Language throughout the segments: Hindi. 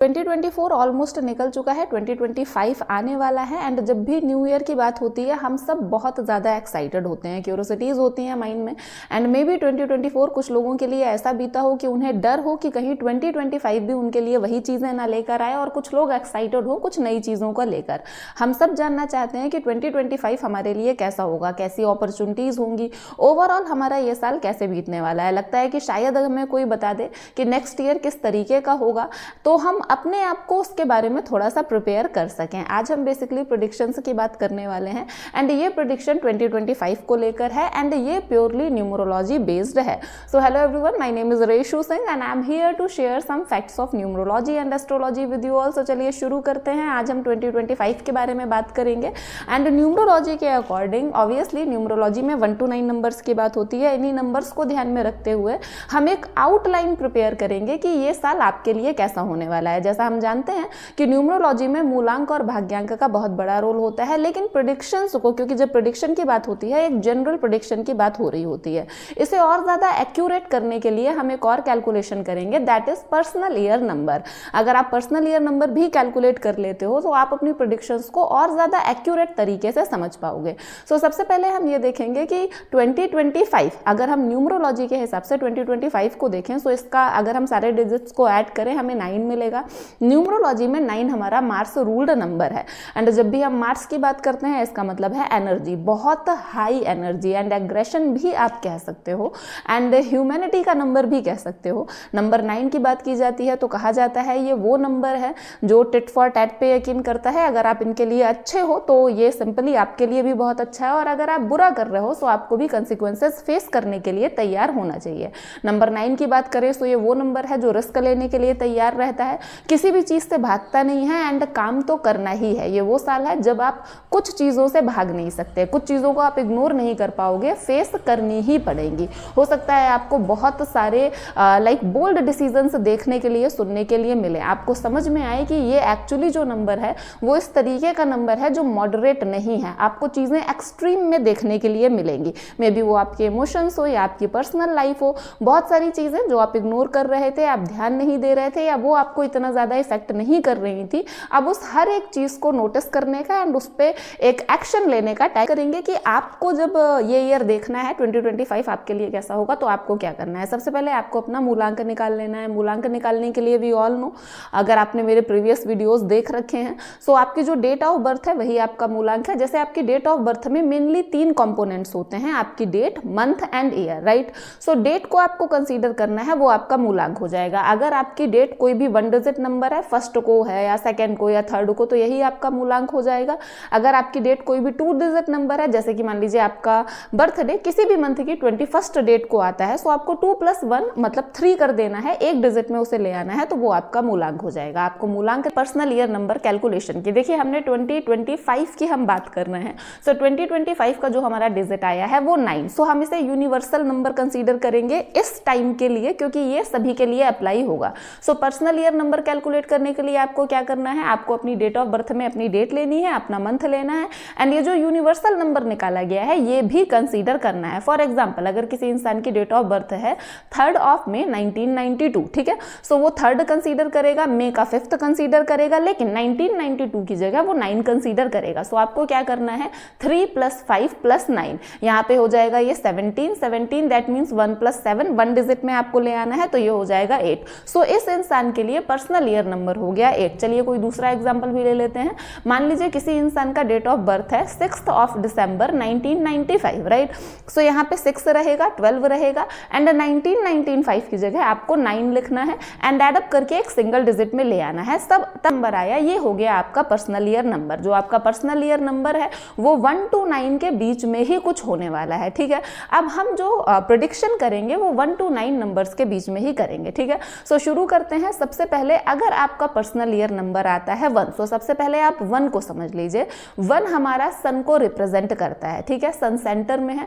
2024 ऑलमोस्ट निकल चुका है, 2025 आने वाला है। एंड जब भी न्यू ईयर की बात होती है हम सब बहुत ज़्यादा एक्साइटेड होते हैं, क्यूरोसिटीज़ होती हैं माइंड में। एंड मे बी 2024 कुछ लोगों के लिए ऐसा बीता हो कि उन्हें डर हो कि कहीं 2025 भी उनके लिए वही चीज़ें ना लेकर आए, और कुछ लोग एक्साइटेड हो कुछ नई चीज़ों को लेकर। हम सब जानना चाहते हैं कि 2025 हमारे लिए कैसा होगा, कैसी अपॉर्चुनिटीज़ होंगी, ओवरऑल हमारा ये साल कैसे बीतने वाला है। लगता है कि शायद अगर हमें कोई बता दे कि नेक्स्ट ईयर किस तरीके का होगा तो हम अपने आप को उसके बारे में थोड़ा सा प्रिपेयर कर सकें। आज हम बेसिकली प्रेडिक्शंस की बात करने वाले हैं। एंड ये प्रेडिक्शन 2025 को लेकर है एंड ये प्योरली न्यूमरोलॉजी बेस्ड है। So hello everyone, my name is Reshu Singh and I am here to share some facts of numerology and astrology with you all. So चलिए शुरू करते हैं। आज हम 2025 के बारे में बात करेंगे। एंड न्यूमरोलॉजी के अकॉर्डिंग ऑब्वियसली न्यूमरोलॉजी में 1 to 9 नंबर्स की बात होती है। इन्हीं नंबर्स को ध्यान में रखते हुए हम एक आउटलाइन प्रिपेयर करेंगे कि ये साल आपके लिए कैसा होने वाला है। जैसा हम जानते हैं कि न्यूमरोलॉजी में मूलांक और भाग्यांक का बहुत बड़ा रोल होता है, लेकिन प्रेडिक्शंस को, क्योंकि जब प्रेडिक्शन की बात होती है एक जनरल प्रेडिक्शन की बात हो रही होती है, इसे और ज्यादा एक्यूरेट करने के लिए हम एक और कैलकुलेशन करेंगे, that is personal year number. अगर आप पर्सनल ईयर नंबर भी कैलकुलेट कर लेते हो तो आप अपनी प्रेडिक्शंस को और ज्यादा एक्यूरेट तरीके से समझ पाओगे। सो सबसे पहले हम ये देखेंगे कि 2025 अगर हम न्यूमरोलॉजी के हिसाब से 2025 को देखें तो इसका अगर हम सारे डिजिट्स को ऐड करें हमें 9 मिलेगा। न्यूमरोलॉजी में 9 हमारा मार्स रूल्ड नंबर है। एंड जब भी हम मार्स की बात करते हैं इसका मतलब है एनर्जी, बहुत हाई एनर्जी एंड एग्रेशन भी आप कह सकते हो, एंड ह्यूमैनिटी का नंबर भी कह सकते हो। नंबर 9 की बात की जाती है तो कहा जाता है ये वो नंबर है जो टिट फॉर टैट पे यकीन करता है। अगर आप इनके लिए अच्छे हो तो ये सिंपली आपके लिए भी बहुत अच्छा है, और अगर आप बुरा कर रहे हो तो आपको भी कंसिक्वेंसेस फेस करने के लिए तैयार होना चाहिए। नंबर 9 की बात करें तो ये वो नंबर है जो रिस्क लेने के लिए तैयार रहता है, किसी भी चीज से भागता नहीं है एंड काम तो करना ही है। ये वो साल है जब आप कुछ चीजों से भाग नहीं सकते, कुछ चीजों को आप इग्नोर नहीं कर पाओगे, फेस करनी ही पड़ेंगी। हो सकता है आपको बहुत सारे लाइक बोल्ड डिसीजंस देखने के लिए सुनने के लिए मिले, आपको समझ में आए कि ये एक्चुअली जो नंबर है वो इस तरीके का नंबर है जो मॉडरेट नहीं है। आपको चीजें एक्सट्रीम में देखने के लिए मिलेंगी, मे बी वो आपके इमोशंस हो या आपकी पर्सनल लाइफ हो। बहुत सारी चीजें जो आप इग्नोर कर रहे थे, आप ध्यान नहीं दे रहे थे, या वो आपको इतना ज्यादा इफेक्ट नहीं कर रही थी, अब उस हर एक चीज को नोटिस करने का एंड उस पर एक एक्शन लेने का ट्राई करेंगे कि आपको जब ये ईयर देखना है 2025 आपके लिए कैसा होगा तो आपको क्या करना है। सबसे पहले आपको अपना मूलांक निकाल लेना है। मूलांक निकालने के लिए वी ऑल नो, अगर आपने मेरे प्रीवियस वीडियोस देख रखे हैं सो आपकी जो डेट ऑफ बर्थ है वही आपका मूलांक है। जैसे आपकी डेट ऑफ बर्थ में मेनली 3 कंपोनेंट्स होते हैं, आपकी date, month and year, right. So date को आपको कंसीडर करना है, वो आपका मूलांक हो जाएगा। अगर आपकी डेट कोई भी 1 डिजिट नंबर है, फर्स्ट को है या सेकंड को या थर्ड को, तो यही आपका मूलांक हो जाएगा। अगर आपकी डेट कोई भी 2 डिजिट नंबर है, जैसे कि मान लीजिए आपका बर्थडे किसी भी मंथ की 21st डेट को आता है, सो आपको 2 + 1 मतलब 3 कर देना है, एक डिजिट में उसे ले आना है, तो वो आपका मूलांक हो जाएगा। आपको मूलांक पर्सनल ईयर नंबर कैलकुलेशन की, देखिए हमने 2025 की हम बात कर रहे हैं। सो 2025 का जो हमारा डिजिट आया है वो 9, सो हम इसे यूनिवर्सल नंबर कंसीडर करेंगे इस टाइम के लिए, क्योंकि ये सभी के लिए अप्लाई होगा। So personal year number calculate करने के लिए आपको क्या करना है, आपको अपनी डेट ऑफ बर्थ में अपनी डेट लेनी है, अपना मंथ लेना है, एंड ये जो यूनिवर्सल नंबर निकाला गया है ये भी कंसीडर करना है। फॉर एग्जांपल अगर किसी इंसान की डेट ऑफ बर्थ है 3rd May 1992, ठीक है, सो वो 3rd कंसीडर करेगा, मे का 5th कंसीडर करेगा, लेकिन 1992 की जगह वो 9 कंसीडर करेगा। सो आपको क्या करना है, 3 + 5 + 9, यहाँ पे हो जाएगा ये 17 दैट मीन्स 1 + 7, 1 डिजिट में आपको ले आना है, तो ये हो जाएगा 8। सो इस इंसान के लिए पर्सनल ईयर नंबर हो गया 8। चलिए कोई दूसरा एग्जांपल भी ले लेते हैं। मान लीजिए किसी इंसान का डेट ऑफ बर्थ है 6th December 1995, राइट। सो यहाँ पे 6 रहेगा, 12 रहेगा, एंड 1995 की जगह आपको 9 लिखना है एंड एड अप करके एक सिंगल डिजिट में ले आना है। सब नंबर आया, ये हो गया आपका पर्सनल ईयर नंबर। जो आपका पर्सनल ईयर नंबर है वो 1 to 9 के बीच में ही कुछ होने वाला है, ठीक है। अब हम जो प्रेडिक्शन करेंगे वो 1 to 9 नंबर्स के बीच में ही करेंगे, ठीक है। सो शुरू करते हैं। सबसे पहले अगर आपका पर्सनल ईयर नंबर आता है 1, सो सबसे पहले आप 1 को समझ लीजिए। 1 हमारा सन को रिप्रेजेंट करता है, ठीक है। सन सेंटर में है,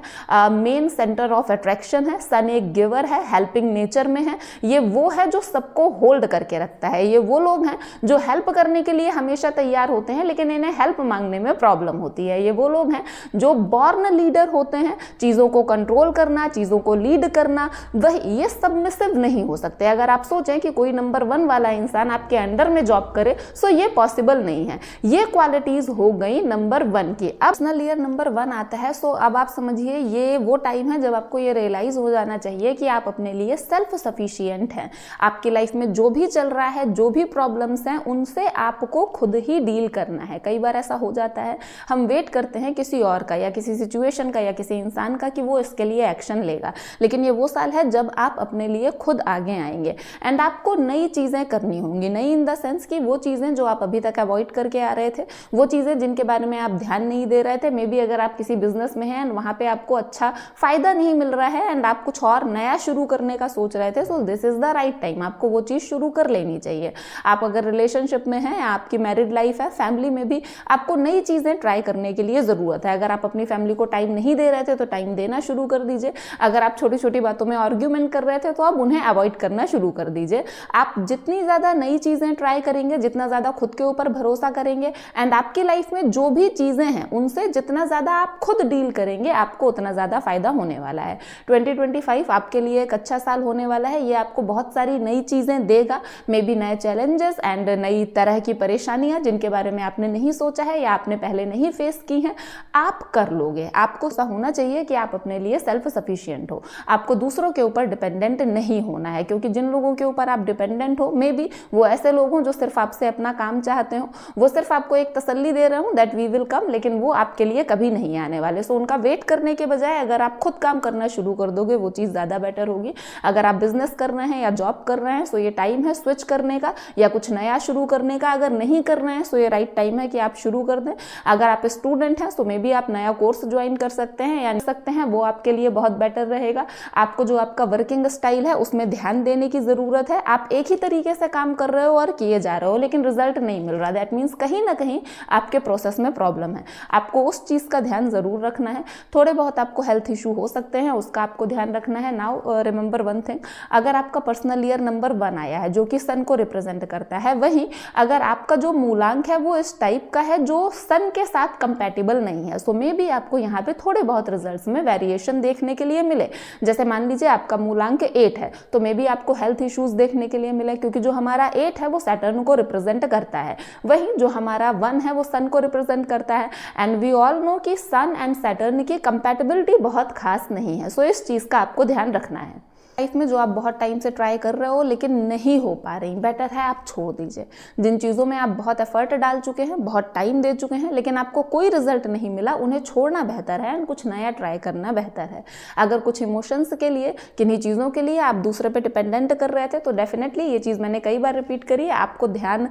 मेन सेंटर ऑफ अट्रैक्शन है, सन एक गिवर है, हेल्पिंग नेचर में है। ये वो है जो सबको होल्ड करके रखता है। ये वो लोग हैं जो हेल्प करने के लिए हमेशा तैयार होते हैं, लेकिन इन्हें हेल्प मांगने में प्रॉब्लम होती है। ये वो लोग हैं जो बॉर्न लीडर होते हैं, चीजों को कंट्रोल करना, चीजों को लीड करना, वह ये सबमिसिव नहीं हो सकते। अगर आप सोचें कि कोई नंबर 1 वाला इंसान आपके अंडर में जॉब करे, सो ये पॉसिबल नहीं है। ये क्वालिटीज हो गई नंबर 1 की। अब पर्सनल ईयर नंबर 1 आता है, सो अब आप समझिए ये वो टाइम है जब आपको ये रियलाइज हो जाना चाहिए कि आप अपने लिए सेल्फ सफिशिएंट हैं। आपकी लाइफ में जो भी चल रहा है, जो भी प्रॉब्लम्स हैं, उनसे आपको खुद ही डील करना है। कई बार ऐसा हो जाता है, हम वेट करते हैं किसी और का या किसी सिचुएशन का या किसी इंसान का कि वो इसके लिए एक्शन लेगा, लेकिन ये वो साल है जब आप अपने लिए खुद आगे आएंगे एंड आपको नई चीज़ें करनी होंगी। नई इन द सेंस कि वो चीज़ें जो आप अभी तक अवॉइड करके आ रहे थे, वो चीज़ें जिनके बारे में आप ध्यान नहीं दे रहे थे, मे बी अगर आप किसी बिजनेस में हैं एंड वहाँ पे आपको अच्छा फायदा नहीं मिल रहा है एंड आप कुछ और नया शुरू करने का सोच रहे थे, so this is the right time, आपको वो चीज़ शुरू कर लेनी चाहिए। आप अगर रिलेशनशिप में हैं, आपकी मैरिड लाइफ है, फैमिली में भी आपको नई चीज़ें ट्राई करने के लिए ज़रूरत है। अगर आप अपनी फैमिली को टाइम नहीं दे रहे थे तो टाइम देना शुरू कर दीजिए। अगर आप छोटी छोटी बातों में आर्ग्यूमेंट कर रहे थे तो आप उन्हें अवॉइड करना शुरू कर दीजिए। आप जितनी ज़्यादा नई चीज़ें ट्राई करेंगे, जितना ज़्यादा खुद के ऊपर भरोसा करेंगे एंड आपकी लाइफ में जो भी चीज़ें हैं उनसे जितना ज़्यादा आप खुद डील करेंगे, आपको उतना ज़्यादा फायदा होने वाला है। 2025 आपके लिए एक अच्छा साल होने वाला है। ये आपको बहुत सारी नई चीज़ें देगा, मे बी नए चैलेंजेस एंड नई तरह की परेशानियां जिनके बारे में आपने नहीं सोचा है या आपने पहले नहीं फेस की हैं, आप कर लोगे। आपको ऐसा होना चाहिए कि आप अपने लिए सेल्फ सफिशिएंट हो। आपको दूसरों के ऊपर डिपेंडेंट नहीं होना है, क्योंकि जिन लोगों के ऊपर आप डिपेंडेंट हो, मे बी वो ऐसे लोग हों जो सिर्फ आपसे अपना काम चाहते हो, वो सिर्फ आपको एक तसल्ली दे रहे हो दैट वी विल कम, लेकिन वो आपके लिए कभी नहीं आने वाले। सो उनका वेट करने के बजाय अगर आप खुद काम करना शुरू कर दोगे, वो चीज़ ज़्यादा बेटर होगी। अगर आप बिजनेस कर रहे हैं या जॉब कर रहे हैं, सो ये टाइम है स्विच करने का या कुछ नया शुरू करने का। अगर नहीं कर रहे हैं, सो ये राइट टाइम है कि आप शुरू कर दें। अगर आप स्टूडेंट हैं, सो मे बी आप नया कोर्स ज्वाइन कर सकते हैं या सकते हैं, वो आपके लिए बहुत बेटर रहेगा। आपको जो आपका वर्किंग स्टाइल है उसमें ध्यान देने की ज़रूरत है। आप एक ही तरीके से काम कर रहे हो और किए जा रहे हो, लेकिन रिजल्ट नहीं मिल रहा, दैट मीन्स कहीं ना कहीं आपके प्रोसेस में प्रॉब्लम है। आपको उस चीज़ का ध्यान ज़रूर रखना है। थोड़े बहुत आपको हेल्थ इशू हो सकते हैं, उसका आपको ध्यान रखना है। नाउ रिमेंबर वन थिंग, अगर आपका पर्सनल ईयर नंबर 1 आया है जो कि सन को रिप्रेजेंट करता है, वहीं अगर आपका जो मूलांक है वो इस टाइप का है जो सन के साथ कंपैटिबल नहीं है, सो मे बी आपको यहाँ पे थोड़े बहुत रिजल्ट्स में वेरिएशन देखने के लिए मिले। जैसे मान लीजिए आपका मूलांक 8 है, तो मे बी आपको हेल्थ इश्यूज देखने के लिए मिले, क्योंकि जो हमारा 8 है वो सैटर्न को रिप्रेजेंट करता है, वहीं जो हमारा 1 है वो सन को रिप्रेजेंट करता है। एंड वी ऑल नो कि सन एंड सैटर्न की कंपैटिबिलिटी बहुत खास नहीं है, सो इस चीज़ का आपको ध्यान रखना है। लाइफ में जो आप बहुत टाइम से ट्राई कर रहे हो लेकिन नहीं हो पा रही, बेटर है आप छोड़ दीजिए। जिन चीज़ों में आप बहुत एफर्ट डाल चुके हैं, बहुत टाइम दे चुके हैं, लेकिन आपको कोई रिजल्ट नहीं मिला, उन्हें छोड़ना बेहतर है और कुछ नया ट्राई करना बेहतर है। अगर कुछ इमोशंस के लिए, किन्हीं चीज़ों के लिए आप दूसरे पे डिपेंडेंट कर रहे थे, तो डेफिनेटली ये चीज़ मैंने कई बार रिपीट करी है, आपको ध्यान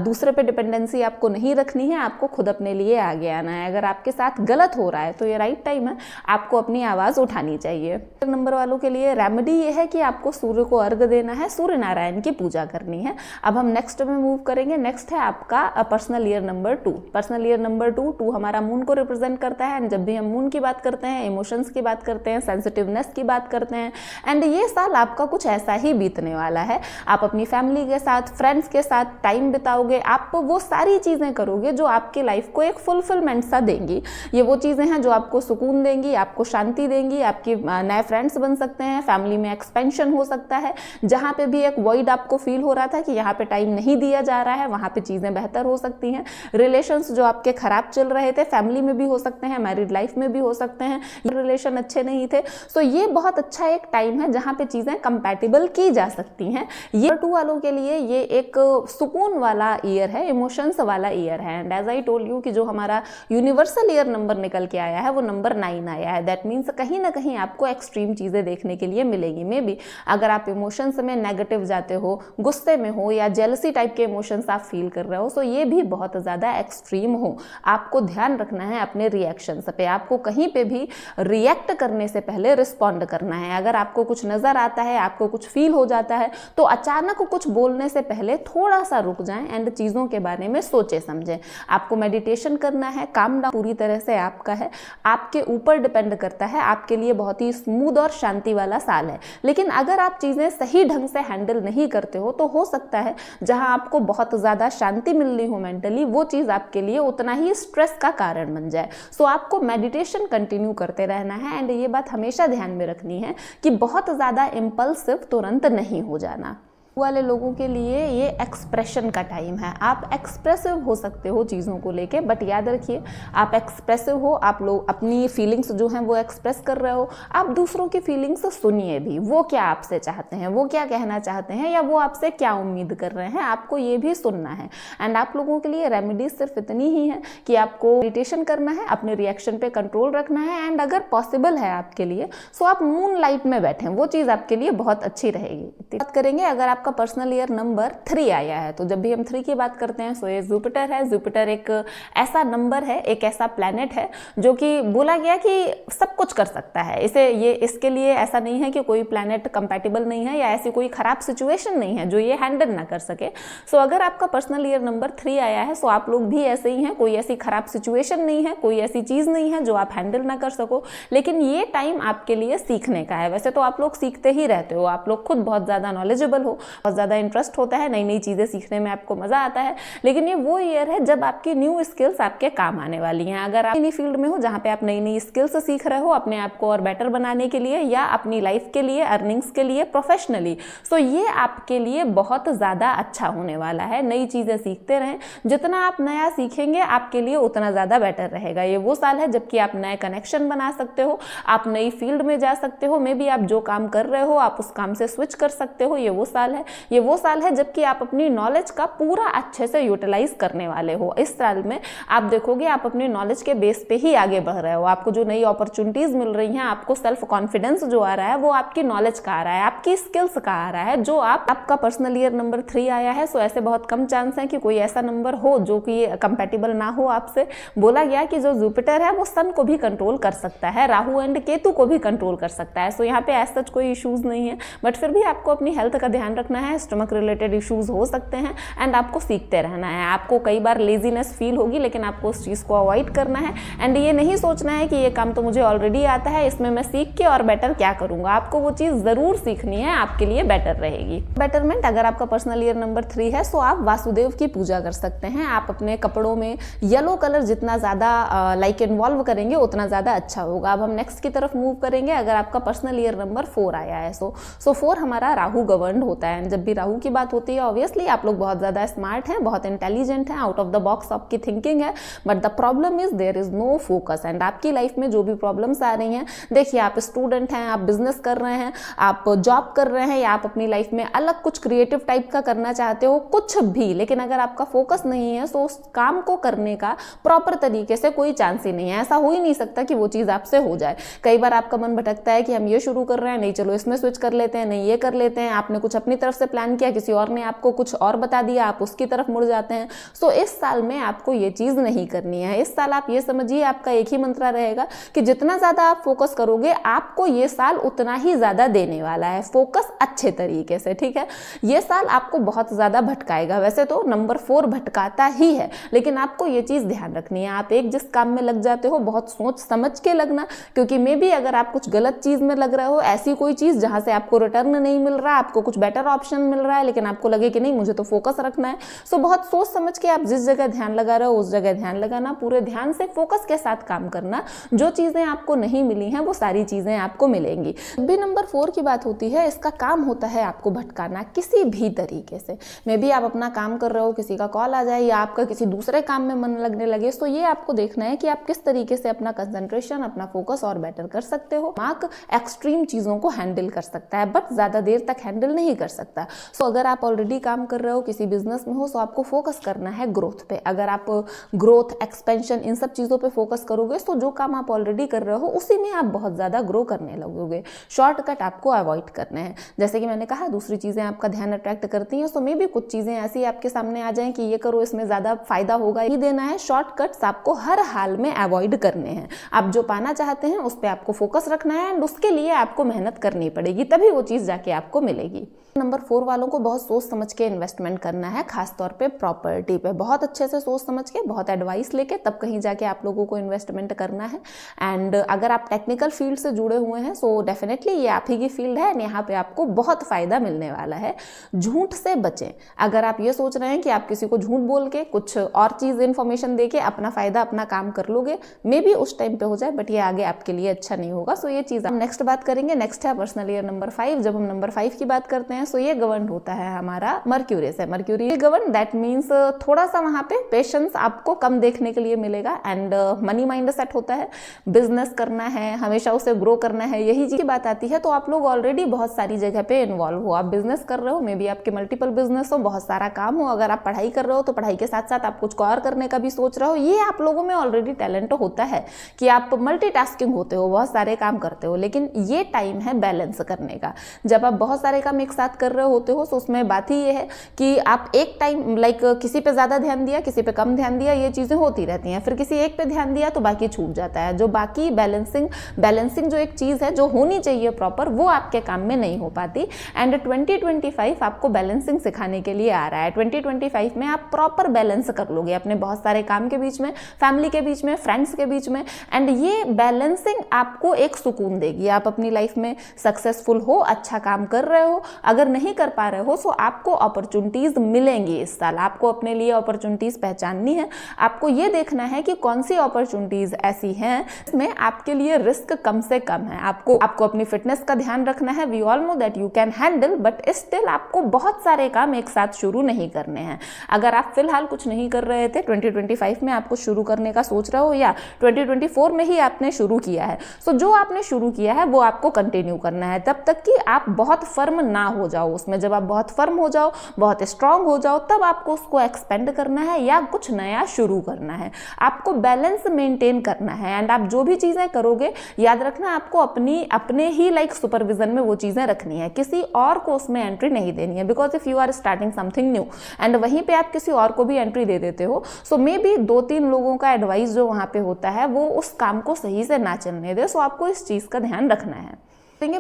दूसरे पे डिपेंडेंसी आपको नहीं रखनी है, आपको खुद अपने लिए आगे आना है। अगर आपके साथ गलत हो रहा है तो ये राइट टाइम है, आपको अपनी आवाज़ उठानी चाहिए। नंबर वालों के लिए रेमेडी ये है कि आपको सूर्य को अर्घ देना है, सूर्य नारायण की पूजा करनी है। अब हम नेक्स्ट में मूव करेंगे। नेक्स्ट है आपका personal year number 2। Personal year number 2 हमारा मून को रिप्रेजेंट करता है। एंड जब भी हम मून की बात करते हैं, इमोशंस की बात करते हैं, सेंसिटिवनेस की बात करते हैं, एंड ये साल आपका कुछ ऐसा ही बीतने वाला है। आप अपनी फैमिली के साथ, फ्रेंड्स के साथ टाइम बिताओगे, आप वो सारी चीज़ें करोगे जो आपकी लाइफ को एक फुलफिलमेंट सा देंगी। ये वो चीज़ें हैं जो आपको सुकून देंगी, आपको शांति देंगी, आपके नए फ्रेंड्स बन सकते हैं, फैमिली में एक्सपेंशन हो सकता है। जहां पे भी एक वॉइड आपको फील हो रहा था कि यहाँ पे टाइम नहीं दिया जा रहा है, वहां पे चीजें बेहतर हो सकती हैं। रिलेशंस जो आपके खराब चल रहे थे, फैमिली में भी हो सकते हैं, मैरिड लाइफ में भी हो सकते हैं, रिलेशन अच्छे नहीं थे, सो ये बहुत अच्छा एक टाइम है जहां पे चीजें कंपैटिबल की जा सकती हैं। ये 2 वालों के लिए ये एक सुकून वाला ईयर है, इमोशंस वाला ईयर है। And as I told you कि जो हमारा यूनिवर्सल ईयर नंबर निकल के आया है वो नंबर 9 आया है। दैट मीन्स कहीं ना कहीं आपको एक्सट्रीम चीजें देखने के लिए मिलेगी। मे बी अगर आप इमोशंस में नेगेटिव जाते हो, गुस्से में हो या जेलसी टाइप के इमोशंस आप फील कर रहे हो, सो ये भी बहुत ज़्यादा एक्सट्रीम हो। आपको ध्यान रखना है अपने रिएक्शंस पे। आपको कहीं पे भी रिएक्ट करने से पहले रिस्पॉन्ड करना है। अगर आपको कुछ नज़र आता है, आपको कुछ फील हो जाता है, तो अचानक कुछ बोलने से पहले थोड़ा सा रुक जाएं एंड चीज़ों के बारे में सोचे समझें। आपको मेडिटेशन करना है, काम डाउन पूरी तरह से आपका है, आपके ऊपर डिपेंड करता है। आपके लिए बहुत ही स्मूथ और शांति वाला साल है। लेकिन अगर आप चीज़ें सही ढंग से हैंडल नहीं करते हो सकता है जहां आपको बहुत ज़्यादा शांति मिल रही हो मेंटली, वो चीज़ आपके लिए उतना ही स्ट्रेस का कारण बन जाए। सो आपको मेडिटेशन कंटिन्यू करते रहना है। एंड ये बात हमेशा ध्यान में रखनी है कि बहुत ज़्यादा इम्पल्सिव तुरंत नहीं हो जाना। वाले लोगों के लिए ये एक्सप्रेशन का टाइम है। आप एक्सप्रेसिव हो सकते हो चीज़ों को लेके, बट याद रखिए आप एक्सप्रेसिव हो, आप लोग अपनी फीलिंग्स जो हैं वो एक्सप्रेस कर रहे हो। आप दूसरों की फीलिंग्स सुनिए भी, वो क्या आपसे चाहते हैं, वो क्या कहना चाहते हैं, या वो आपसे क्या उम्मीद कर रहे हैं, आपको ये भी सुनना है। एंड आप लोगों के लिए रेमेडीज सिर्फ इतनी ही है कि आपको मेडिटेशन करना है, अपने रिएक्शन पे कंट्रोल रखना है, एंड अगर पॉसिबल है आपके लिए सो आप मून लाइट में बैठें, वो चीज़ आपके लिए बहुत अच्छी रहेगी। बात करेंगे अगर आपका पर्सनल ईयर नंबर 3 आया है, तो जब भी हम 3 की बात करते हैं सो ये जुपिटर है। जुपिटर एक ऐसा नंबर है, एक ऐसा प्लैनेट है जो कि बोला गया कि सब कुछ कर सकता है। इसके लिए ऐसा नहीं है कि कोई प्लैनेट कंपैटिबल नहीं है या ऐसी कोई खराब सिचुएशन नहीं है जो ये हैंडल ना कर सके। सो अगर आपका पर्सनल ईयर नंबर 3 आया है सो आप लोग भी ऐसे ही हैं, कोई ऐसी खराब सिचुएशन नहीं है, कोई ऐसी चीज़ नहीं है जो आप हैंडल ना कर सको। लेकिन ये टाइम आपके लिए सीखने का है। वैसे तो आप लोग सीखते ही रहते हो, आप लोग खुद बहुत ज़्यादा नॉलेजेबल हो, बहुत ज़्यादा इंटरेस्ट होता है, नई नई चीज़ें सीखने में आपको मज़ा आता है। लेकिन ये वो ईयर है जब आपकी न्यू स्किल्स आपके काम आने वाली हैं। अगर आप नई फील्ड में हो जहाँ पे आप नई नई स्किल्स सीख रहे हो अपने आप को और बेटर बनाने के लिए या अपनी लाइफ के लिए, अर्निंग्स के लिए, प्रोफेशनली, सो ये आपके लिए बहुत ज़्यादा अच्छा होने वाला है। नई चीज़ें सीखते रहें, जितना आप नया सीखेंगे आपके लिए उतना ज़्यादा बेटर रहेगा। ये वो साल है जबकि आप नए कनेक्शन बना सकते हो, आप नई फील्ड में जा सकते हो, मे बी आप जो काम कर रहे हो आप उस काम से स्विच कर सकते हो। ये वो साल है, ये वो साल है जबकि आप अपनी नॉलेज का पूरा अच्छे से यूटिलाइज करने वाले हो। इस साल में आप देखोगे आप अपनी नॉलेज के बेस पे ही आगे बढ़ रहे हो, आपको जो नई अपॉर्चुनिटीज मिल रही हैं, आपको सेल्फ कॉन्फिडेंस जो आ रहा है वो आपकी नॉलेज का आ रहा है, आपकी स्किल्स का आ रहा है। जो आपका पर्सनल ईयर नंबर 3 आया है सो ऐसे बहुत कम चांस है कि कोई ऐसा नंबर हो जो कि कंपैटिबल ना हो आपसे। बोला गया कि जो जुपिटर है वो सन को भी कंट्रोल कर सकता है, राहु एंड केतु को भी कंट्रोल कर सकता है। सो यहाँ पे ऐसा कोई इश्यूज नहीं है, बट फिर भी आपको अपनी हेल्थ का ध्यान रखना है। स्टमक रिलेटेड इश्यूज हो सकते हैं एंड आपको सीखते रहना है। आपको कई बार लेजीनेस फील होगी लेकिन आपको उस चीज़ को अवॉइड करना है एंड ये नहीं सोचना है कि ये काम तो मुझे ऑलरेडी आता है, इसमें मैं सीख के और बेटर क्या करूंगा। आपको वो चीज़ ज़रूर सीखनी है, आपके लिए बेटर रहेगी। बेटरमेंट अगर आपका पर्सनल ईयर नंबर 3 है सो आप वासुदेव की पूजा कर सकते हैं। आप अपने कपड़ों में येलो कलर जितना ज़्यादा इन्वॉल्व करेंगे उतना ज़्यादा अच्छा होगा। अब हम नेक्स्ट की तरफ मूव करेंगे। अगर आपका पर्सनल ईयर नंबर 4 आया है सो 4 हमारा राहु गवर्नड होता है। जब भी राहु की बात होती है ऑब्वियसली आप लोग बहुत ज़्यादा स्मार्ट हैं, बहुत इंटेलिजेंट हैं, आउट ऑफ द बॉक्स आपकी थिंकिंग है, but the problem is there is no focus. And आपकी लाइफ में जो भी प्रॉब्लम्स आ रही हैं, देखिए आप स्टूडेंट हैं, आप बिजनेस कर रहे हैं, आप जॉब कर रहे हैं या आप अपनी लाइफ में अलग कुछ क्रिएटिव टाइप का करना चाहते हो, कुछ भी, लेकिन अगर आपका फोकस नहीं है तो उस काम को करने का प्रॉपर तरीके से कोई चांस ही नहीं है। ऐसा हो ही नहीं सकता कि वो चीज़ आपसे हो जाए। कई बार आपका मन भटकता है कि हम ये शुरू कर रहे हैं, नहीं चलो इसमें स्विच कर लेते हैं, नहीं ये कर लेते हैं। आपने कुछ अपनी तरफ से प्लान किया, किसी और ने आपको कुछ और बता दिया, आप उसकी तरफ मुड़ जाते हैं। सो इस साल में आपको ये चीज़ नहीं करनी है। इस साल आप ये समझिए आपका एक ही मंत्र रहेगा कि जितना ज़्यादा आप फोकस करोगे आपको ये साल उतना ही ज़्यादा देने वाला है। फोकस अच्छे तरीके से, ठीक है। ये साल आपको बहुत ज़्यादा भटकाएगा। वैसे तो नंबर 4 भटकाता ही है, लेकिन आपको ये चीज़ ध्यान रखनी है। आप एक जिस काम में लग जाते हो बहुत सोच समझ के लगना, क्योंकि मे बी अगर आप कुछ गलत चीज़ में लग रहे हो, ऐसी कोई चीज़ जहाँ से आपको रिटर्न नहीं मिल रहा, आपको कुछ बेटर ऑप्शन मिल रहा है लेकिन आपको लगे कि नहीं मुझे तो फोकस रखना है, सो बहुत सोच समझ के आप जिस जगह ध्यान लगा रहे हो उस जगह ध्यान लगाना, पूरे ध्यान से फोकस के साथ काम करना। जो चीज़ें आपको नहीं मिली हैं वो सारी चीज़ें आपको मिलेंगी। भी नंबर 4 की बात होती है, इसका काम होता है आपको भटकाना किसी भी तरीके से। मे बी आप अपना काम कर रहे हो, किसी का कॉल आ जाए या आपका किसी दूसरे काम में मन लगने लगे, सो ये आपको देखना है कि आप किस तरीके से अपना कंसंट्रेशन, अपना फोकस और बेटर कर सकते हो। दिमाग एक्सट्रीम चीज़ों को हैंडल कर सकता है बट ज़्यादा देर तक हैंडल नहीं कर सकता। सो अगर आप ऑलरेडी काम कर रहे हो, किसी बिजनेस में हो, सो आपको फोकस करना है ग्रोथ पे। अगर आप ग्रोथ, एक्सपेंशन, इन सब चीज़ों पे फोकस करोगे तो जो काम आप ऑलरेडी कर रहे हो उसी में आप बहुत ज़्यादा ग्रो करने लगोगे। शॉर्टकट आपको अवॉइड करने हैं। जैसे कि मैंने कहा दूसरी चीज़ें आपका ध्यान अट्रैक्ट करती हैं, सो मे भी कुछ चीज़ें ऐसी आपके सामने आ जाएं कि ये करो इसमें ज़्यादा फायदा होगा, ये देना है। शॉर्टकट्स आपको हर हाल में अवॉइड करने हैं। आप जो पाना चाहते हैं उस पर आपको फोकस रखना है एंड उसके लिए आपको मेहनत करनी पड़ेगी, तभी वो चीज़ जाके आपको मिलेगी। नंबर 4 वालों को बहुत सोच समझ के इन्वेस्टमेंट करना है, खासतौर पे प्रॉपर्टी पे। बहुत अच्छे से सोच समझ के, बहुत एडवाइस लेके तब कहीं जाके आप लोगों को इन्वेस्टमेंट करना है। एंड अगर आप टेक्निकल फील्ड से जुड़े हुए हैं सो डेफिनेटली ये आप ही की फील्ड है एंड यहाँ पे आपको बहुत फ़ायदा मिलने वाला है। झूठ से बचें। अगर आप ये सोच रहे हैं कि आप किसी को झूठ बोल के कुछ और चीज़ इन्फॉर्मेशन दे के अपना फ़ायदा, अपना काम कर लोगे, मे बी उस टाइम पे हो जाए बट ये आगे आपके लिए अच्छा नहीं होगा। सो ये चीज़ हम नेक्स्ट बात करेंगे। नेक्स्ट है पर्सनल ईयर नंबर 5। जब हम नंबर 5 की बात करते हैं हैं, सो ये गवर्न होता है हमारा मर्क्यूरी से। मर्क्यूरी गवर्न, दैट मीन्स थोड़ा सा वहाँ पे पेशेंस आपको कम देखने के लिए मिलेगा एंड मनी माइंड सेट होता है, बिजनेस करना है, हमेशा उसे ग्रो करना है, यही चीज की बात आती है। तो आप लोग ऑलरेडी बहुत सारी जगह पे इन्वॉल्व हो, आप बिजनेस कर रहे हो, मे बी आपके मल्टीपल बिजनेस हो, बहुत सारा काम हो, अगर आप पढ़ाई कर रहे हो तो पढ़ाई के साथ साथ आप कुछ और करने का भी सोच रहे हो। ये आप लोगों में ऑलरेडी टैलेंट होता है कि आप मल्टीटास्किंग होते हो, बहुत सारे काम करते हो, लेकिन ये टाइम है बैलेंस करने का। जब आप बहुत सारे काम एक साथ कर रहे होते हो तो उसमें बात ही ये है कि आप एक टाइम लाइक किसी पे ज्यादा ध्यान दिया, किसी पे कम ध्यान दिया, ये चीजें होती रहती हैं, फिर किसी एक पे ध्यान दिया तो बाकी छूट जाता है। जो बाकी बैलेंसिंग जो एक चीज है जो होनी चाहिए प्रॉपर, वो आपके काम में नहीं हो पाती। एंड 2025 आपको बैलेंसिंग सिखाने के लिए आ रहा है। 2025 में आप प्रॉपर बैलेंस कर लोगे अपने बहुत सारे काम के बीच में, फैमिली के बीच में, फ्रेंड्स के बीच में, एंड ये बैलेंसिंग आपको एक सुकून देगी। आप अपनी लाइफ में सक्सेसफुल हो, अच्छा काम कर रहे हो, अगर नहीं कर पा रहे हो तो आपको अपॉर्चुनिटीज मिलेंगी। इस साल आपको अपने लिए अपॉर्चुनिटीज पहचाननी है, आपको ये देखना है कि कौन सी अपॉर्चुनिटीज ऐसी हैं जिसमें आपके लिए रिस्क कम से कम है। आपको अपनी फिटनेस का ध्यान रखना है। We all know that you can handle, but still आपको बहुत सारे काम एक साथ शुरू नहीं करने हैं। अगर आप फिलहाल कुछ नहीं कर रहे थे 2025 में, आपको शुरू करने का सोच रहे हो या 2024 में ही आपने शुरू किया है, सो जो आपने शुरू किया है वो आपको कंटिन्यू करना है तब तक कि आप बहुत फर्म ना हो जाओ उसमें। जब आप बहुत फर्म हो जाओ, बहुत स्ट्रांग हो जाओ, तब आपको उसको एक्सपेंड करना है या कुछ नया शुरू करना है। आपको बैलेंस मेंटेन करना है एंड आप जो भी चीजें करोगे, याद रखना आपको अपने ही लाइक सुपरविजन में वो चीजें रखनी है, किसी और को उसमें एंट्री नहीं देनी है। Because if you are starting something new and वहीं पे आप किसी और को भी एंट्री दे देते हो, सो मे बी 2-3 लोगों का एडवाइस जो वहां पे होता है वो उस काम को सही से ना चलने दे। सो आपको इस चीज का ध्यान रखना है।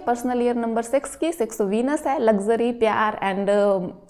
पर्सनल ईयर नंबर 6 की 6 वीनस है, लग्जरी, प्यार एंड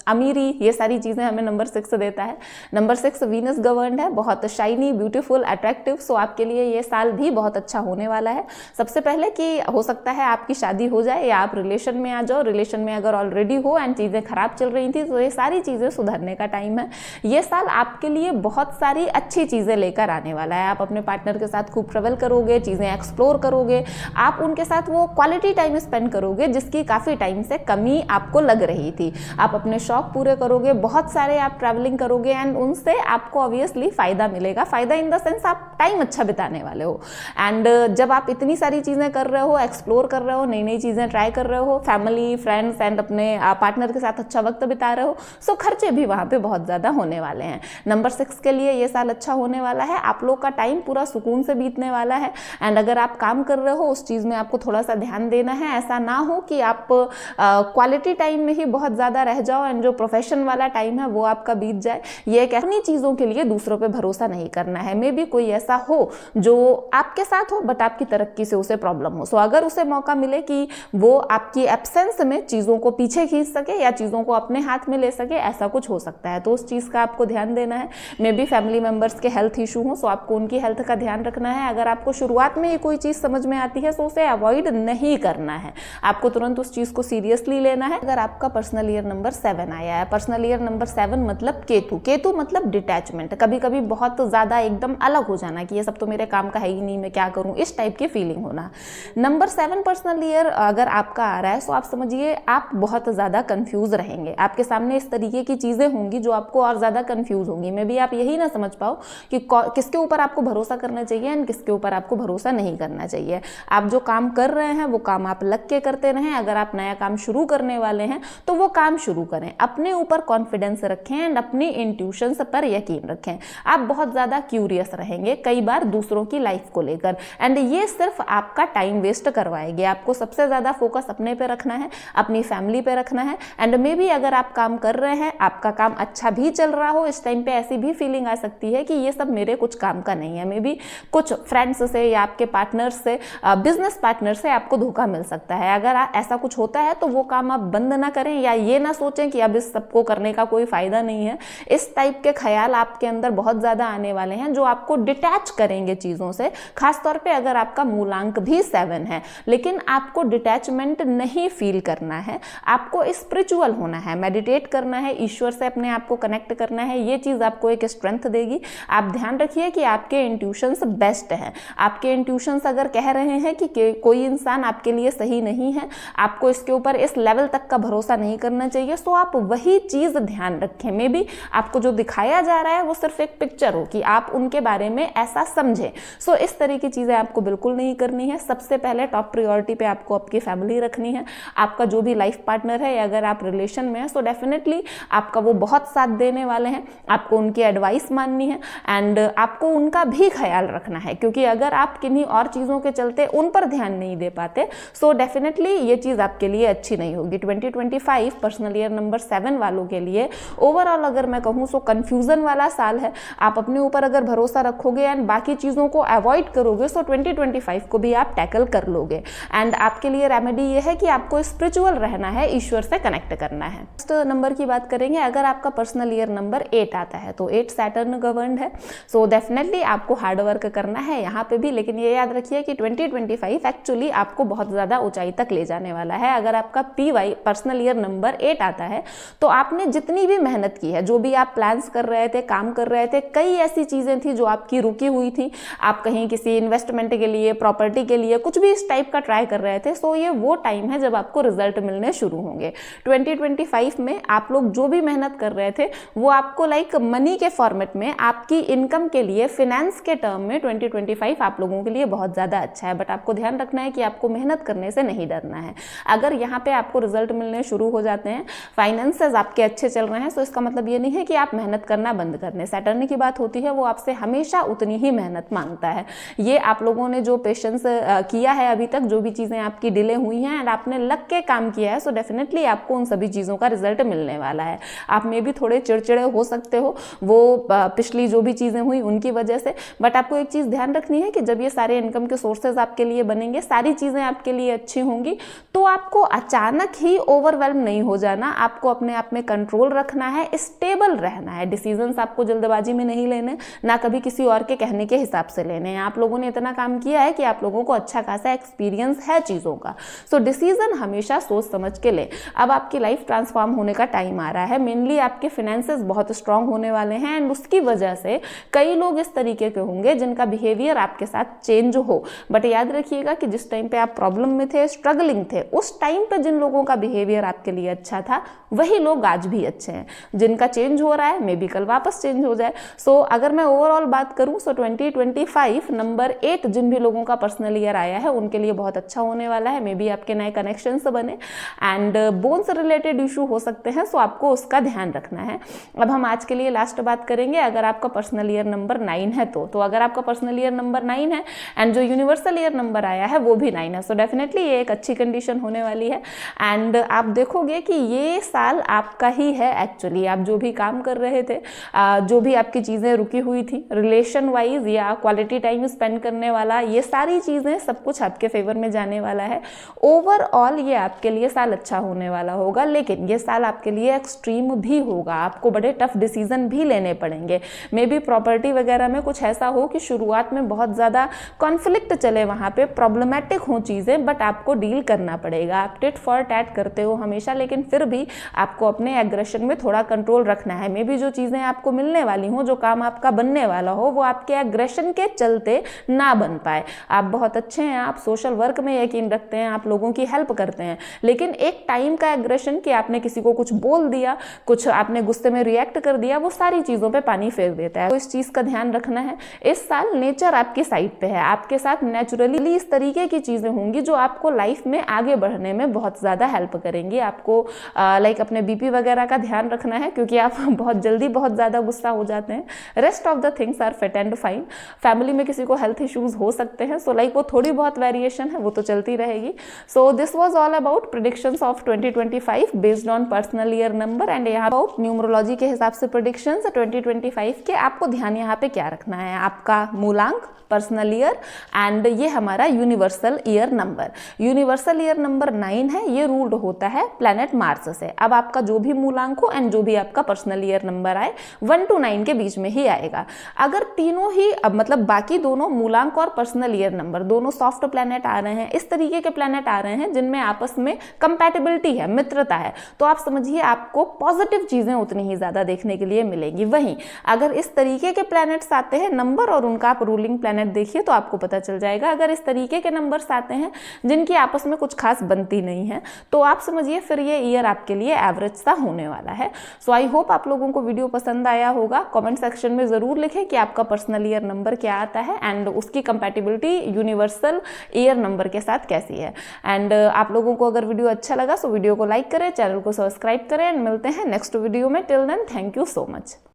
अमीरी, ये सारी चीजें हमें नंबर 6 देता है। नंबर 6 वीनस गवर्नड है, बहुत शाइनी, ब्यूटीफुल, अट्रैक्टिव। सो आपके लिए ये साल भी बहुत अच्छा होने वाला है। सबसे पहले कि हो सकता है आपकी शादी हो जाए या आप रिलेशन में आ जाओ। रिलेशन में अगर ऑलरेडी हो एंड चीजें खराब चल रही थी तो ये सारी चीजें सुधरने का टाइम है। ये साल आपके लिए बहुत सारी अच्छी चीजें लेकर आने वाला है। आप अपने पार्टनर के साथ खूब ट्रेवल करोगे, चीजें एक्सप्लोर करोगे, आप उनके साथ वो क्वालिटी टाइम स्पेंड करोगे जिसकी काफी टाइम से कमी आपको लग रही थी। आप अपने शौक पूरे करोगे, बहुत सारे आप ट्रैवलिंग करोगे एंड उनसे आपको ऑब्वियसली फायदा मिलेगा। फायदा इन द सेंस आप टाइम अच्छा बिताने वाले हो। एंड जब आप इतनी सारी चीजें कर रहे हो, एक्सप्लोर कर रहे हो, नई नई चीजें ट्राई कर रहे हो, फैमिली, फ्रेंड्स एंड अपने पार्टनर के साथ अच्छा वक्त बिता रहे हो, सो खर्चे भी वहां पे बहुत ज्यादा होने वाले हैं। नंबर 6 के लिए ये साल अच्छा होने वाला है। आप लोग का टाइम पूरा सुकून से बीतने वाला है एंड अगर आप काम कर रहे हो उस चीज में आपको थोड़ा सा ध्यान देना है। ऐसा ना हो कि आप क्वालिटी टाइम में ही बहुत ज्यादा रह जाओ एंड जो प्रोफेशन वाला टाइम है वो आपका बीत जाए। ये अपनी चीजों के लिए दूसरों पे भरोसा नहीं करना है। मे बी कोई ऐसा हो जो आपके साथ हो बट आपकी तरक्की से उसे प्रॉब्लम हो, सो अगर उसे मौका मिले कि वो आपकी एब्सेंस में चीजों को पीछे खींच सके या चीजों को अपने हाथ में ले सके, ऐसा कुछ हो सकता है, तो उस चीज का आपको ध्यान देना है। मे बी फैमिली मेंबर्स के हेल्थ इशू हो, सो आपको उनकी हेल्थ का ध्यान रखना है। अगर आपको शुरुआत में ही कोई चीज समझ में आती है तो उसे अवॉइड नहीं करना है, आपको तुरंत उस चीज को सीरियसली लेना है। अगर आपका पर्सनल ईयर नंबर 7 आया है, पर्सनल ईयर नंबर 7 मतलब केतु। केतु मतलब डिटैचमेंट, कभी कभी बहुत ज्यादा एकदम अलग हो जाना कि ये सब तो मेरे काम का है ही नहीं, मैं क्या करूं, इस टाइप की फीलिंग होना। नंबर 7 पर्सनल ईयर अगर आपका आ रहा है तो आप समझिए आप बहुत ज्यादा कंफ्यूज रहेंगे। आपके सामने इस तरीके की चीजें होंगी जो आपको और ज्यादा कंफ्यूज होंगी। मे बी आप यही ना समझ पाओ कि किसके ऊपर आपको भरोसा करना चाहिए एंड किसके ऊपर आपको भरोसा नहीं करना चाहिए। आप जो काम कर रहे हैं वो काम आप लग के करते रहें। अगर आप नया काम शुरू करने वाले हैं तो वो काम शुरू करें, अपने ऊपर कॉन्फिडेंस रखें एंड अपनी इंट्यूशंस पर यकीन रखें। आप बहुत ज्यादा क्यूरियस रहेंगे कई बार दूसरों की लाइफ को लेकर एंड ये सिर्फ आपका टाइम वेस्ट करवाएगी। आपको सबसे ज्यादा फोकस अपने पे रखना है, अपनी फैमिली पे रखना है। एंड मे बी अगर आप काम कर रहे हैं, आपका काम अच्छा भी चल रहा हो, इस टाइम पे ऐसी भी फीलिंग आ सकती है कि ये सब मेरे कुछ काम का नहीं है। मे बी कुछ फ्रेंड्स से या आपके पार्टनर से, बिजनेस पार्टनर से आपको धोखा मिल सकता है। अगर ऐसा कुछ होता है तो वो काम आप बंद ना करें या ये ना सोचें कि अब इस सबको करने का कोई फायदा नहीं है। इस टाइप के ख्याल आपके अंदर बहुत ज्यादा आने वाले हैं जो आपको डिटैच करेंगे चीजों से। खासतौर पे अगर आपका मूलांक भी 7 है, लेकिन आपको डिटैचमेंट नहीं फील करना है, आपको स्पिरिचुअल होना है, मेडिटेट करना है, ईश्वर से अपने आप को कनेक्ट करना है। ये चीज आपको एक स्ट्रेंथ देगी। आप ध्यान रखिए कि आपके इंट्यूशंस बेस्ट हैं। आपके इंट्यूशंस अगर कह रहे हैं कि कोई इंसान आपके लिए लिए सही नहीं है, आपको इसके ऊपर इस लेवल तक का भरोसा नहीं करना चाहिए। सो आप वही चीज़ ध्यान रखें। मे बी आपको जो दिखाया जा रहा है वो सिर्फ एक पिक्चर हो कि आप उनके बारे में ऐसा समझें। सो इस तरह की चीज़ें आपको बिल्कुल नहीं करनी है। सबसे पहले टॉप प्रायोरिटी पे आपको आपकी फैमिली रखनी है। आपका जो भी लाइफ पार्टनर है या अगर आप रिलेशन में है सो डेफिनेटली आपका वो बहुत साथ देने वाले हैं, आपको उनकी एडवाइस माननी है एंड आपको उनका भी ख्याल रखना है, क्योंकि अगर आप किन्हीं और चीज़ों के चलते उन पर ध्यान नहीं दे पाते सो डेफिनेटली ये चीज़ आपके लिए अच्छी नहीं होगी। 2025 पर्सनल ईयर नंबर 7 वालों के लिए ओवरऑल अगर मैं कहूँ सो कंफ्यूजन वाला साल है। आप अपने ऊपर अगर भरोसा रखोगे एंड बाकी चीज़ों को अवॉइड करोगे सो 2025 को भी आप टैकल कर लोगे। एंड आपके लिए रेमेडी ये है कि आपको स्पिरिचुअल रहना है, ईश्वर से कनेक्ट करना है। नेक्स्ट नंबर की बात करेंगे, अगर आपका पर्सनल ईयर नंबर 8 आता है तो 8 सैटर्न गवर्नड है। सो डेफिनेटली आपको हार्ड वर्क करना है यहाँ पे भी, लेकिन ये याद रखिए कि 2025 एक्चुअली आपको बहुत ज़्यादा ऊंचाई तक ले जाने वाला है। अगर आपका PY पर्सनल ईयर नंबर 8 आता है तो आपने जितनी भी मेहनत की है, जो भी आप प्लान्स कर रहे थे, काम कर रहे थे, कई ऐसी चीज़ें थी जो आपकी रुकी हुई थी, आप कहीं किसी इन्वेस्टमेंट के लिए, प्रॉपर्टी के लिए कुछ भी इस टाइप का ट्राई कर रहे थे, सो ये वो टाइम है जब आपको रिजल्ट मिलने शुरू होंगे। 2025 में आप लोग जो भी मेहनत कर रहे थे वो आपको लाइक मनी के फॉर्मेट में, आपकी इनकम के लिए, फिनेंस के टर्म में 2025 आप लोगों के लिए बहुत ज़्यादा अच्छा है। बट आपको ध्यान रखना है कि आपको मेहनत करने से नहीं डरना है। अगर यहाँ पे आपको रिजल्ट मिलने शुरू हो जाते हैं, फाइनेंसेस आपके अच्छे चल रहे हैं, तो इसका मतलब ये नहीं है कि आप मेहनत करना बंद कर दें। सैटर्न की बात होती है वो आपसे हमेशा उतनी ही मेहनत मांगता है। ये आप लोगों ने जो पेशेंस किया है अभी तक, जो भी चीज़ें आपकी डिले हुई हैं एंड आपने लग के काम किया है, सो डेफिनेटली आपको उन सभी चीज़ों का रिजल्ट मिलने वाला है। आप में भी थोड़े चिड़चिड़े हो सकते हो वो पिछली जो भी चीज़ें हुई उनकी वजह से, बट आपको एक चीज़ ध्यान रखनी है कि जब ये सारे इनकम के सोर्सेज आपके लिए बनेंगे, सारी चीज़ें आपके लिए अच्छी होंगी, तो आपको अचानक ही ओवरवेल्म नहीं हो जाना। आपको अपने आप में कंट्रोल रखना है, स्टेबल रहना है। डिसीजंस आपको जल्दबाजी में नहीं लेने, ना कभी किसी और के कहने के हिसाब से लेने हैं। आप लोगों ने इतना काम किया है कि आप लोगों को अच्छा खासा एक्सपीरियंस है चीज़ों का। सो डिसीजन हमेशा सोच समझ के ले। अब आपकी लाइफ ट्रांसफॉर्म होने का टाइम आ रहा है। मेनली आपके फिनेंसेस बहुत स्ट्रांग होने वाले हैं एंड उसकी वजह से कई लोग इस तरीके के होंगे जिनका बिहेवियर आपके साथ चेंज हो। बट याद रखिएगा कि जिस टाइम पे आप प्रॉब्लम में थे, स्ट्रगलिंग थे, उस टाइम पे जिन लोगों का बिहेवियर आपके लिए अच्छा था वही लोग आज भी अच्छे हैं। जिनका चेंज हो रहा है मे बी कल वापस चेंज हो जाए। सो अगर मैं ओवरऑल बात करूं सो 2025 नंबर 8 जिन भी लोगों का पर्सनल ईयर आया है उनके लिए बहुत अच्छा होने वाला है। मे बी आपके नए कनेक्शंस बने एंड बोन्स रिलेटेड इशू हो सकते हैं, सो आपको उसका ध्यान रखना है। अब हम आज के लिए लास्ट बात करेंगे, अगर आपका पर्सनल ईयर नंबर 9 है तो अगर आपका पर्सनल ईयर नंबर 9 है एंड जो यूनिवर्सल ईयर नंबर आया है वो भी 9 है, सो डेफिनेटली ये एक अच्छी कंडीशन होने वाली है एंड आप देखोगे कि ये साल आपका ही है। एक्चुअली आप जो भी काम कर रहे थे, जो भी आपकी चीज़ें रुकी हुई थी रिलेशन वाइज या क्वालिटी टाइम स्पेंड करने वाला, ये सारी चीज़ें सब कुछ आपके फेवर में जाने वाला है। ओवरऑल ये आपके लिए साल अच्छा होने वाला होगा, लेकिन ये साल आपके लिए एक्सट्रीम भी होगा। आपको बड़े टफ डिसीजन भी लेने पड़ेंगे। मे बी प्रॉपर्टी वगैरह में कुछ ऐसा हो कि शुरुआत में बहुत ज़्यादा कॉन्फ्लिक्ट चले, वहाँ पे प्रॉब्लमेटिक हो चीज़ें, बट आपको डील करना पड़ेगा। आप टिट फॉर टैट करते हो हमेशा, लेकिन फिर भी आपको अपने एग्रेशन में थोड़ा कंट्रोल रखना है। मे बी जो चीज़ें आपको मिलने वाली हों, जो काम आपका बनने वाला हो, वो आपके एग्रेशन के चलते ना बन पाए। आप बहुत अच्छे हैं, आप सोशल वर्क में यकीन रखते हैं, आप लोगों की हेल्प करते हैं, लेकिन एक टाइम का एग्रेशन कि आपने किसी को कुछ बोल दिया, कुछ आपने गुस्से में रिएक्ट कर दिया, वो सारी चीज़ों पे पानी फेर देता है। तो इस चीज़ का ध्यान रखना है। इस साल नेचर आपकी साइड पे है, आपके साथ नेचुरली इस तरीके की चीज़ें होंगी जो आपको लाइफ में आगे बढ़ने में बहुत ज़्यादा हेल्प करेंगी। आपको लाइक अपने BP वगैरह का ध्यान रखना है, क्योंकि आप बहुत जल्दी बहुत ज़्यादा गुस्सा हो जाते हैं। Rest of the things are fit and fine. Family में किसी को हेल्थ इश्यूज हो सकते हैं, सो लाइक वो थोड़ी बहुत वेरिएशन है, वो तो चलती रहेगी। So this was all about predictions of 2025 based on personal year number and यहाँ अबाउट न्यूमरोलॉजी के हिसाब से प्रेडिक्शंस 2025 के। आपको ध्यान यहाँ पे क्या रखना है, आपका मूलांक, पर्सनल ईयर एंड ये हमारा universal year number. Universal year number 9 है, ये रूल्ड होता है प्लैनेट मार्स से। अब आपका जो भी मूलांक हो एंड जो भी आपका पर्सनल ईयर नंबर आए 1 to 9 के बीच में ही आएगा। अगर तीनों ही मतलब बाकी दोनों मूलांक और पर्सनल ईयर नंबर दोनों सॉफ्ट प्लैनेट आ रहे हैं, इस तरीके के प्लैनेट आ रहे हैं जिनमें आपस में कंपैटिबिलिटी है, मित्रता है, तो आप समझिए आपको पॉजिटिव चीजें उतनी ही ज्यादा देखने के लिए मिलेंगी। वहीं अगर इस तरीके के प्लैनेट्स आते हैं नंबर और उनका आप रूलिंग प्लैनेट देखिए तो आपको पता चल जाएगा। अगर इस तरीके के नंबर्स आते हैं जिनकी आपस में कुछ खास बनती नहीं है, तो आप समझिए फिर ये ईयर आपके लिए एवरेज सा होने वाला है। सो आई होप आप लोगों को वीडियो पसंद आया होगा। कमेंट सेक्शन में ज़रूर लिखें कि आपका पर्सनल ईयर नंबर क्या आता है एंड उसकी कंपैटिबिलिटी यूनिवर्सल ईयर नंबर के साथ कैसी है। एंड आप लोगों को अगर वीडियो अच्छा लगा तो वीडियो को लाइक करें, चैनल को सब्सक्राइब करें एंड मिलते हैं नेक्स्ट वीडियो में। Till then thank you so much.